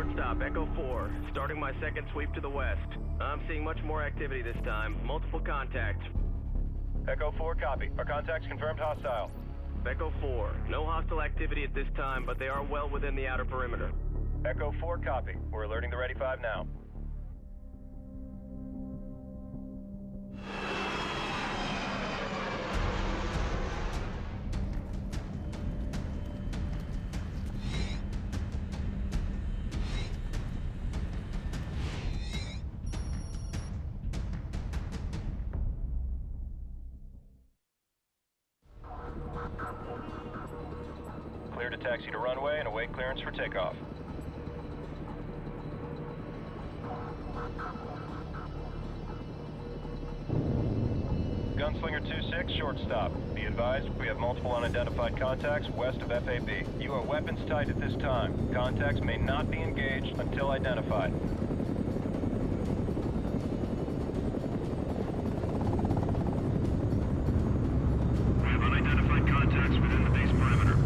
Shortstop, Echo 4. Starting my second sweep to the west. I'm seeing much more activity this time. Multiple contacts. Echo 4, copy. Our contacts confirmed hostile. Echo 4. No hostile activity at this time, but they are well within the outer perimeter. Echo 4, copy. We're alerting the Ready 5 now. Clear to taxi to runway and await clearance for takeoff. Gunslinger 2-6, shortstop. Be advised, we have multiple unidentified contacts west of FAB. You are weapons tight at this time. Contacts may not be engaged until identified. We have unidentified contacts within the base perimeter.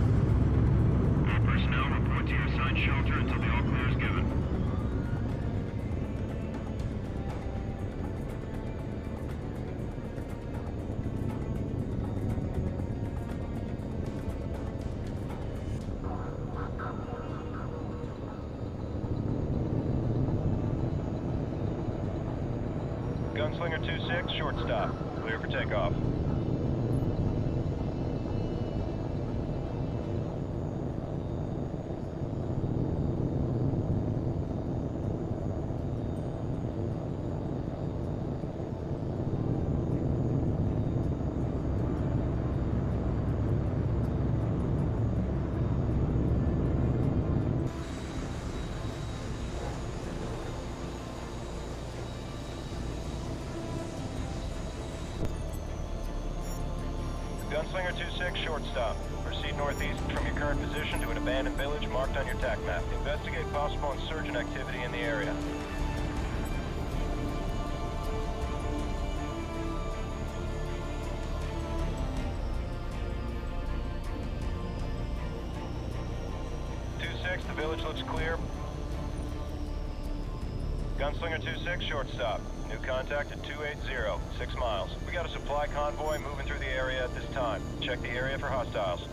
All personnel report to your assigned shelter until the all-clear is given. Gunslinger 2-6, shortstop. Clear for takeoff. Gunslinger 2-6, shortstop. Proceed northeast from your current position to an abandoned village marked on your TAC map. Investigate possible insurgent activity in the area. The village looks clear. Gunslinger 2-6, shortstop. New contact at 280, 6 miles. We got a supply convoy moving through the area at this time. Check the area for hostiles.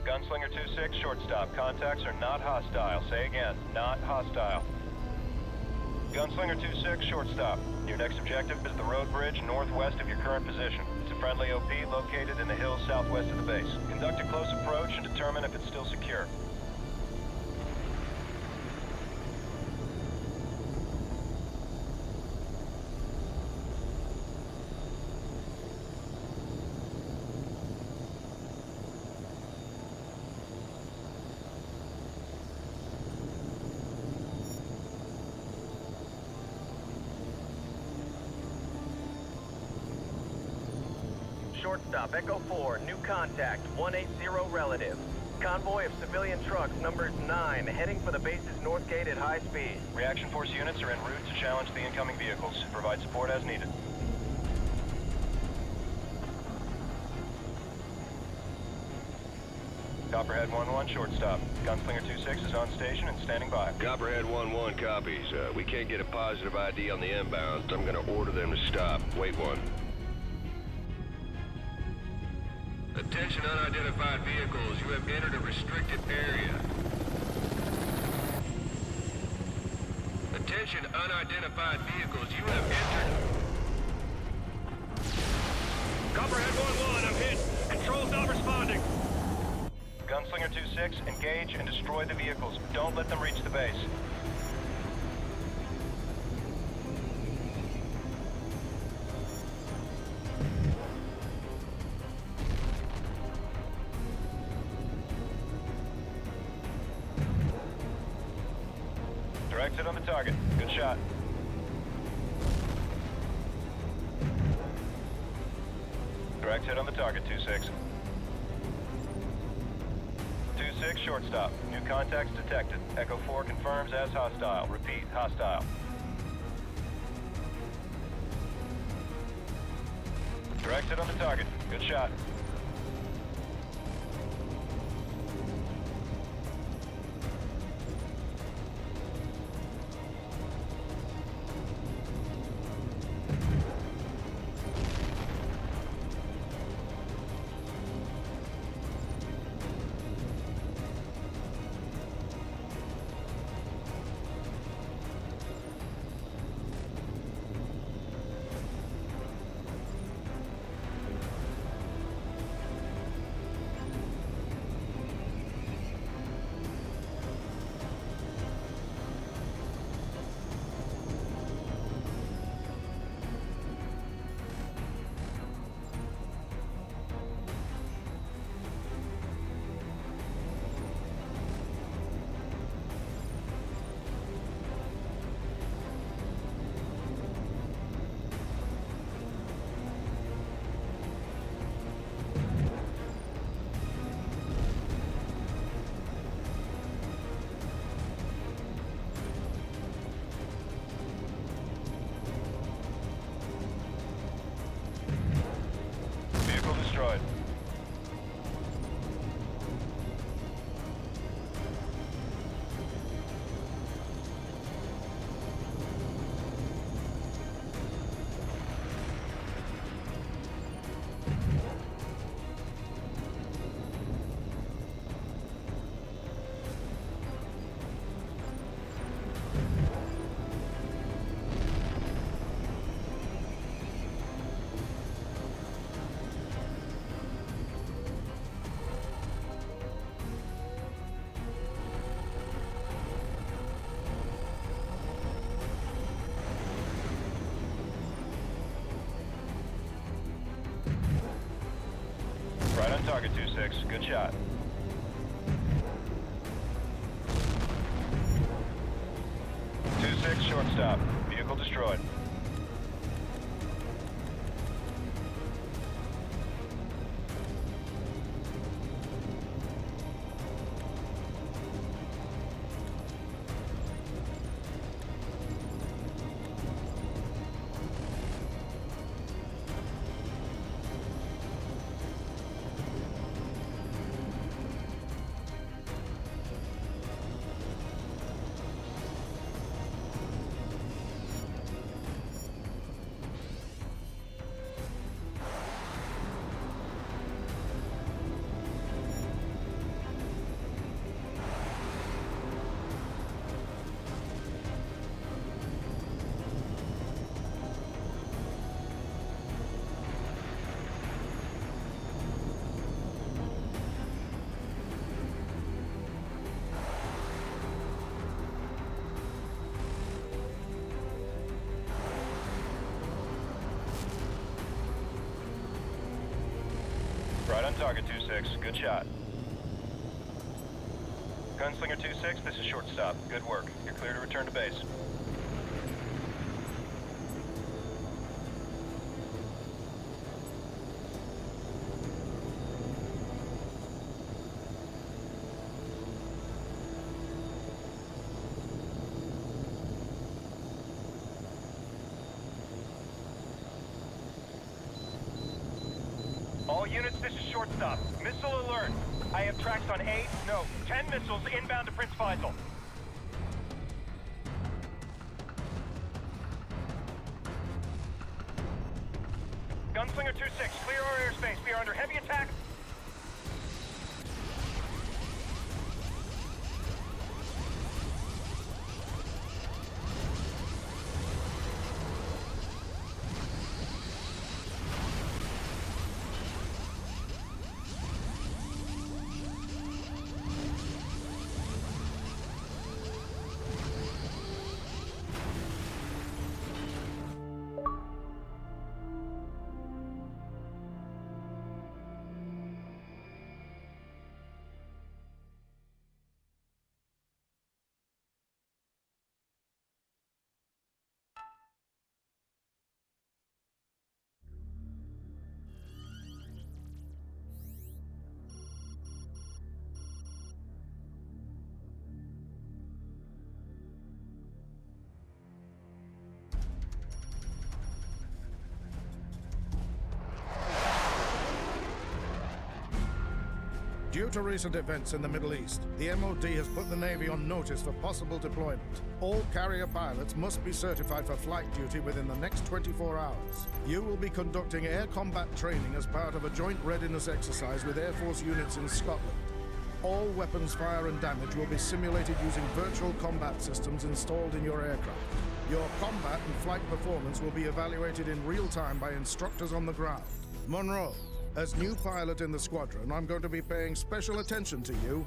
Gunslinger 2-6, shortstop. Contacts are not hostile. Say again, not hostile. Gunslinger 2-6, shortstop. Your next objective is the road bridge northwest of your current position. It's a friendly OP located in the hills southwest of the base. Conduct a close approach and determine if it's still secure. Shortstop, Echo 4, new contact, 180 relative. Convoy of civilian trucks, numbers 9, heading for the base's north gate at high speed. Reaction force units are en route to challenge the incoming vehicles. Provide support as needed. Copperhead 1-1, shortstop. Gunslinger 2-6 is on station and standing by. Copperhead 1-1 copies. We can't get a positive ID on the inbound. I'm gonna order them to stop. Wait one. Attention unidentified vehicles, you have entered a restricted area. Attention unidentified vehicles, you have entered... Copperhead 1-1, I'm hit. Control's not responding. Gunslinger 2-6, engage and destroy the vehicles. Don't let them reach the base. Direct it on the target. Good shot. Direct hit on the target, 2-6. 2-6, short stop. New contacts detected. Echo 4 confirms as hostile. Repeat, hostile. Direct hit on the target. Good shot. Vehicle destroyed. Right on target, 2-6. Good shot. Two-6, short stop. Vehicle destroyed. Right on target, 2-6. Good shot. Gunslinger 2-6, this is short stop. Good work. You're clear to return to base. All units, this is short stop. Missile alert. I have tracks on 10 missiles inbound to Prince Faisal. Gunslinger 2-6, clear our airspace. We are under heavy attack. Due to recent events in the Middle East, the MOD has put the Navy on notice for possible deployment. All carrier pilots must be certified for flight duty within the next 24 hours. You will be conducting air combat training as part of a joint readiness exercise with Air Force units in Scotland. All weapons fire and damage will be simulated using virtual combat systems installed in your aircraft. Your combat and flight performance will be evaluated in real time by instructors on the ground. Monroe, as new pilot in the squadron, I'm going to be paying special attention to you.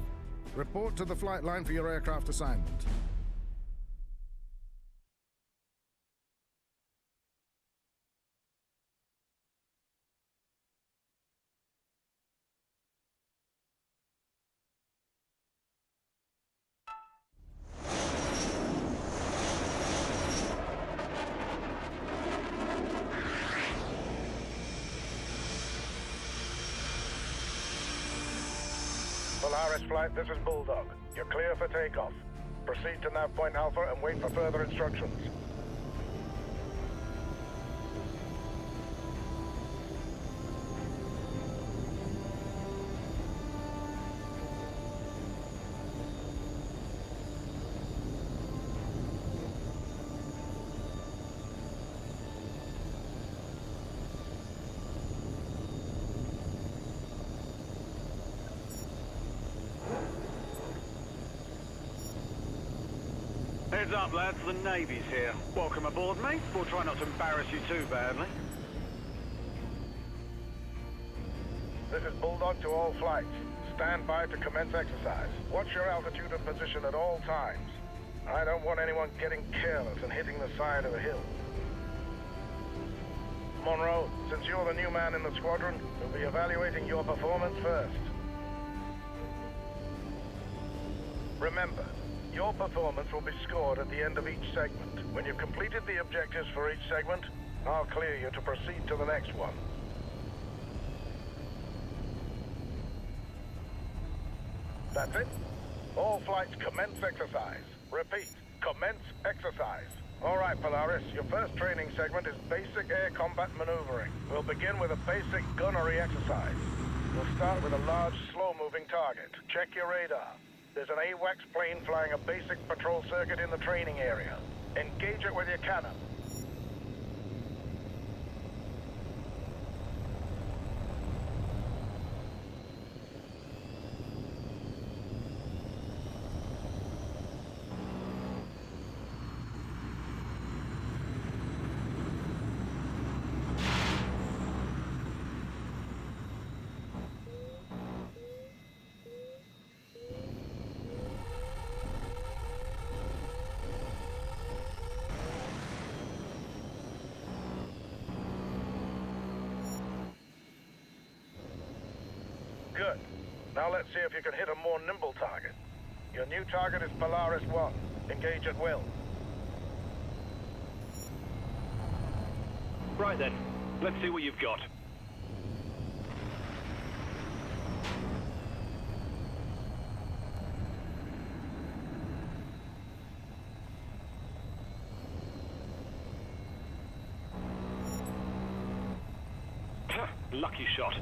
Report to the flight line for your aircraft assignment. Polaris Flight, this is Bulldog. You're clear for takeoff. Proceed to nav point Alpha and wait for further instructions. Heads up, lads. The Navy's here. Welcome aboard, mate. We'll try not to embarrass you too badly. This is Bulldog to all flights. Stand by to commence exercise. Watch your altitude and position at all times. I don't want anyone getting careless and hitting the side of a hill. Monroe, since you're the new man in the squadron, we'll be evaluating your performance first. Remember, your performance will be scored at the end of each segment. When you've completed the objectives for each segment, I'll clear you to proceed to the next one. That's it. All flights commence exercise. Repeat, commence exercise. All right, Polaris, your first training segment is basic air combat maneuvering. We'll begin with a basic gunnery exercise. We'll start with a large, slow-moving target. Check your radar. There's an H.A.W.X plane flying a basic patrol circuit in the training area. Engage it with your cannon. Good. Now let's see if you can hit a more nimble target. Your new target is Polaris 1. Engage at will. Right then. Let's see what you've got. Lucky shot.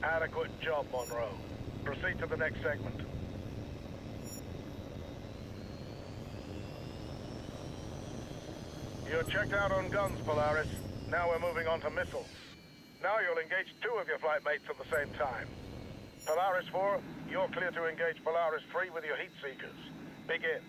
Adequate job, Monroe. Proceed to the next segment. You're checked out on guns, Polaris. Now we're moving on to missiles. Now you'll engage two of your flight mates at the same time. Polaris 4, you're clear to engage Polaris 3 with your heat seekers. Begin.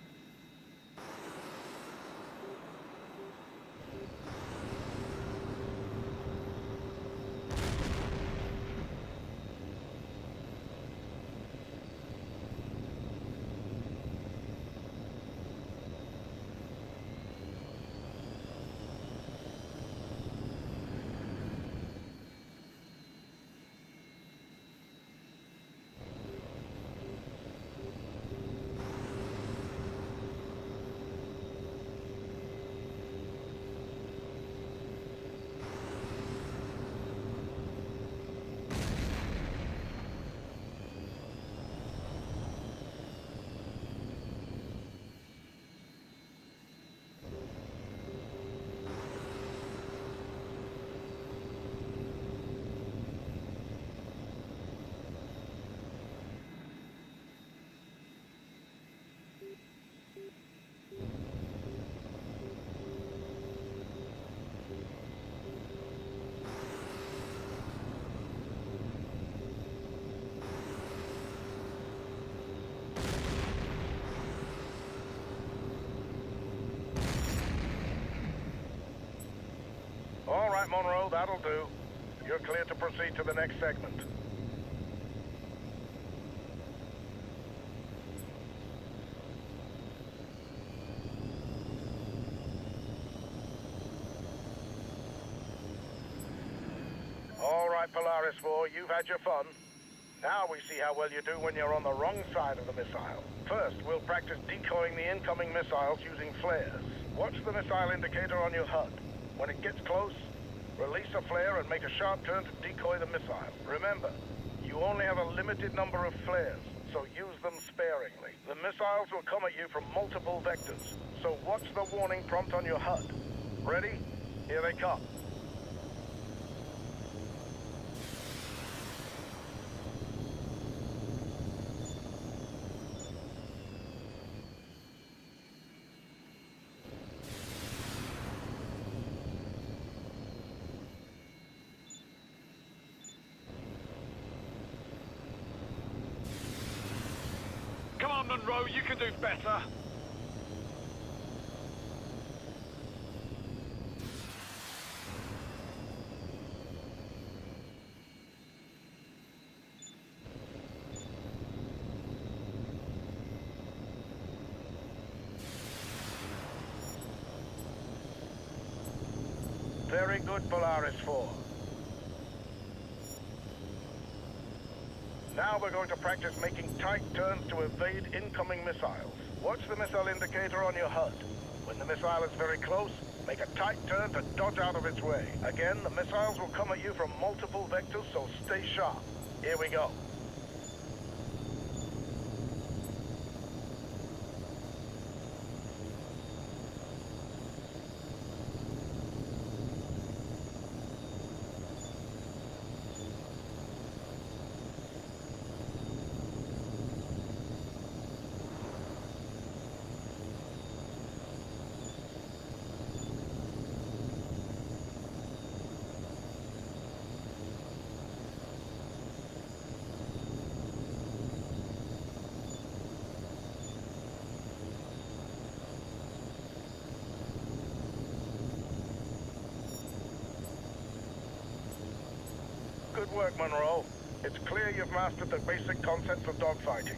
right, Monroe, that'll do. You're clear to proceed to the next segment. All right, Polaris 4, you've had your fun. Now we see how well you do when you're on the wrong side of the missile. First, we'll practice decoying the incoming missiles using flares. Watch the missile indicator on your HUD. When it gets close, release a flare and make a sharp turn to decoy the missile. Remember, you only have a limited number of flares, so use them sparingly. The missiles will come at you from multiple vectors, so watch the warning prompt on your HUD. Ready? Here they come. Come on, Monroe, you can do better. Very good, Polaris 4. Now we're going to practice making tight turns to evade incoming missiles. Watch the missile indicator on your HUD. When the missile is very close, make a tight turn to dodge out of its way. Again, the missiles will come at you from multiple vectors, so stay sharp. Here we go. Good work, Monroe. It's clear you've mastered the basic concepts of dogfighting.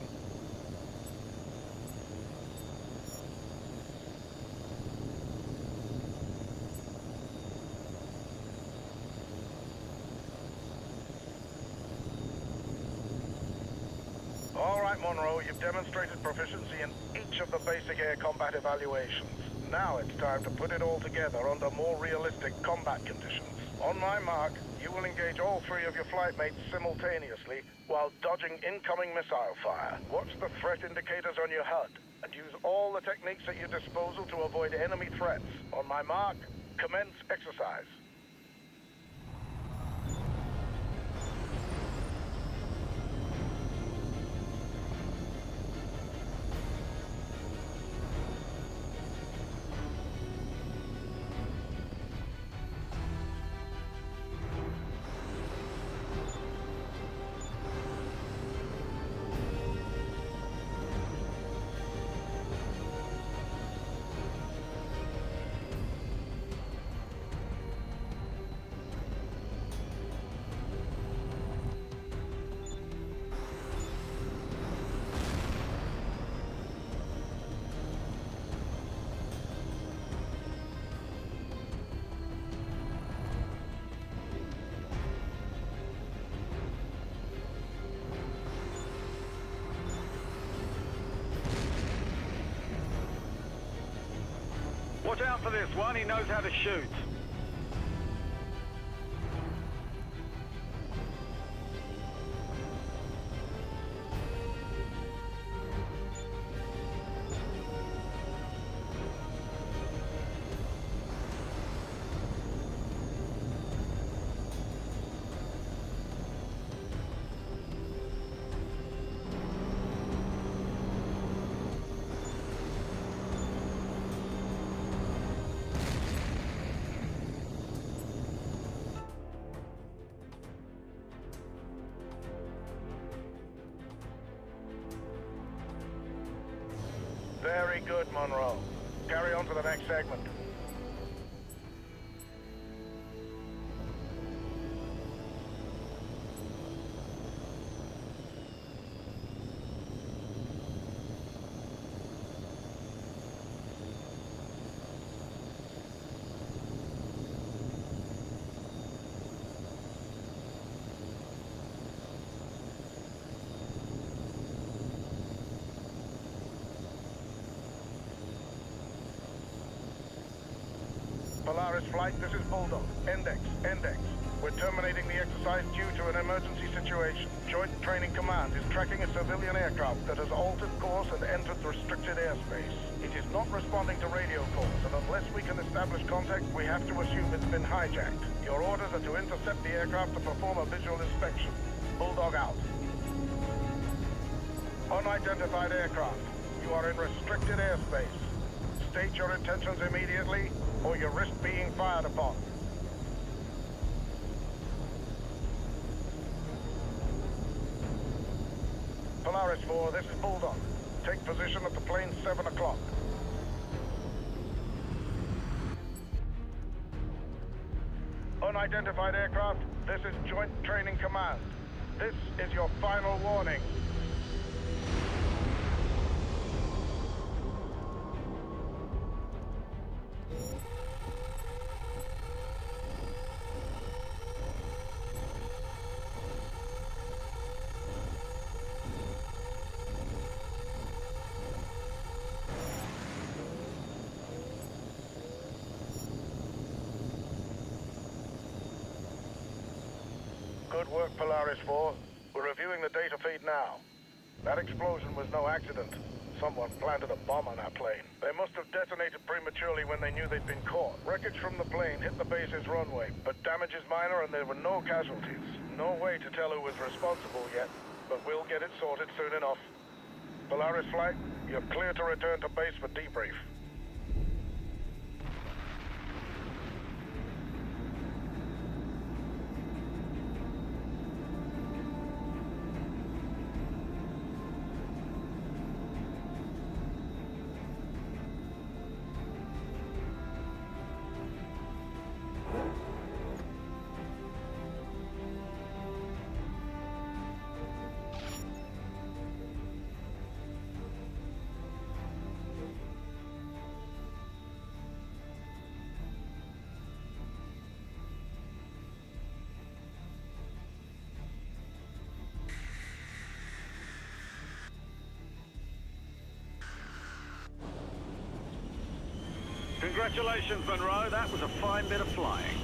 All right, Monroe, you've demonstrated proficiency in each of the basic air combat evaluations. Now it's time to put it all together under more realistic combat conditions. On my mark, you will engage all three of your flight mates simultaneously while dodging incoming missile fire. Watch the threat indicators on your HUD and use all the techniques at your disposal to avoid enemy threats. On my mark, commence exercise. Watch out for this one, he knows how to shoot. Very good, Monroe. Carry on to the next segment. Polaris Flight, this is Bulldog. Index. We're terminating the exercise due to an emergency situation. Joint Training Command is tracking a civilian aircraft that has altered course and entered restricted airspace. It is not responding to radio calls, and unless we can establish contact, we have to assume it's been hijacked. Your orders are to intercept the aircraft to perform a visual inspection. Bulldog out. Unidentified aircraft. You are in restricted airspace. State your intentions immediately, or you risk being fired upon. Polaris 4, this is Bulldog. Take position at the plane 7 o'clock. Unidentified aircraft, this is Joint Training Command. This is your final warning. Good work, Polaris 4. We're reviewing the data feed now. That explosion was no accident. Someone planted a bomb on our plane. They must have detonated prematurely when they knew they'd been caught. Wreckage from the plane hit the base's runway, but damage is minor and there were no casualties. No way to tell who was responsible yet, but we'll get it sorted soon enough. Polaris Flight, you're clear to return to base for debrief. Congratulations, Monroe. That was a fine bit of flying.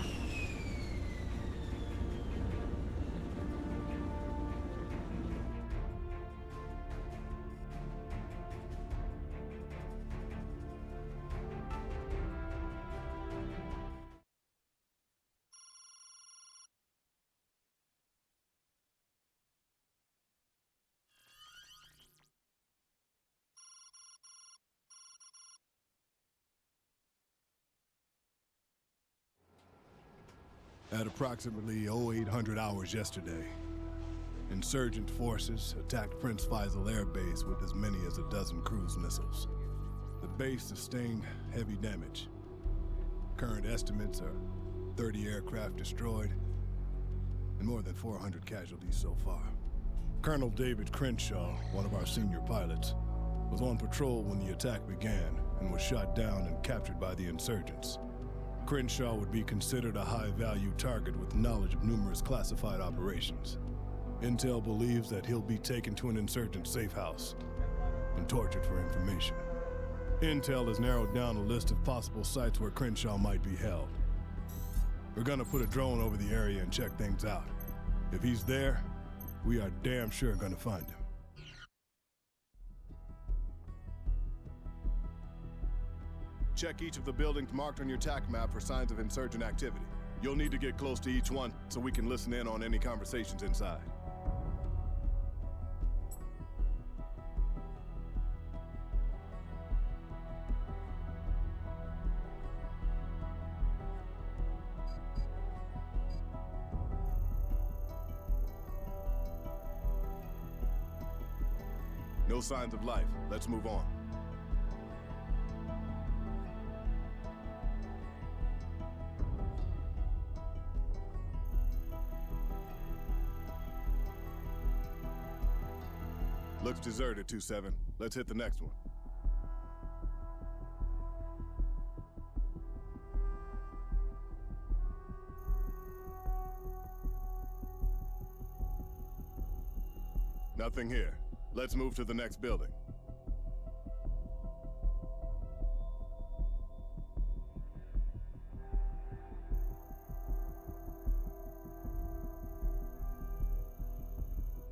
At approximately 0800 hours yesterday, insurgent forces attacked Prince Faisal Air Base with as many as a dozen cruise missiles. The base sustained heavy damage. Current estimates are 30 aircraft destroyed and more than 400 casualties so far. Colonel David Crenshaw, one of our senior pilots, was on patrol when the attack began and was shot down and captured by the insurgents. Crenshaw would be considered a high-value target with knowledge of numerous classified operations. Intel believes that he'll be taken to an insurgent safe house and tortured for information. Intel has narrowed down a list of possible sites where Crenshaw might be held. We're gonna put a drone over the area and check things out. If he's there, we are damn sure gonna find him. Check each of the buildings marked on your TAC map for signs of insurgent activity. You'll need to get close to each one so we can listen in on any conversations inside. No signs of life. Let's move on. Looks deserted, 2-7. Let's hit the next one. Nothing here. Let's move to the next building.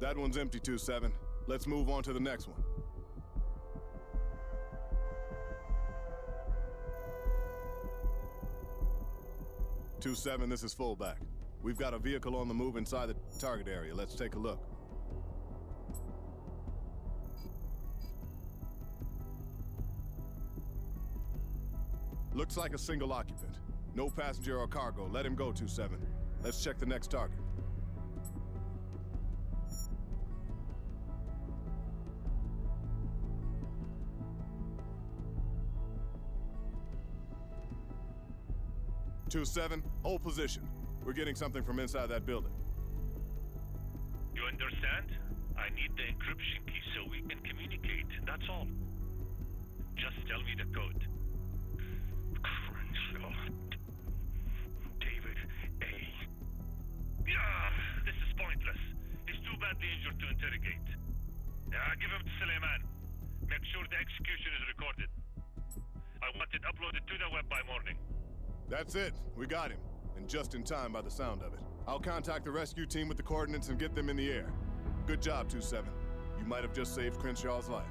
That one's empty, 2-7. Let's move on to the next one. Two-7, this is fullback. We've got a vehicle on the move inside the target area. Let's take a look. Looks like a single occupant. No passenger or cargo. Let him go, 2-7. Let's check the next target. Two-7, hold position. We're getting something from inside that building. You understand? I need the encryption key so we can communicate. That's all. Just tell me the code. Crenshaw. David A. Yeah, this is pointless. He's too badly injured to interrogate. Give him to Suleiman. Make sure the execution is recorded. I want it uploaded to the web by morning. That's it. We got him. And just in time by the sound of it. I'll contact the rescue team with the coordinates and get them in the air. Good job, 2-7. You might have just saved Crenshaw's life.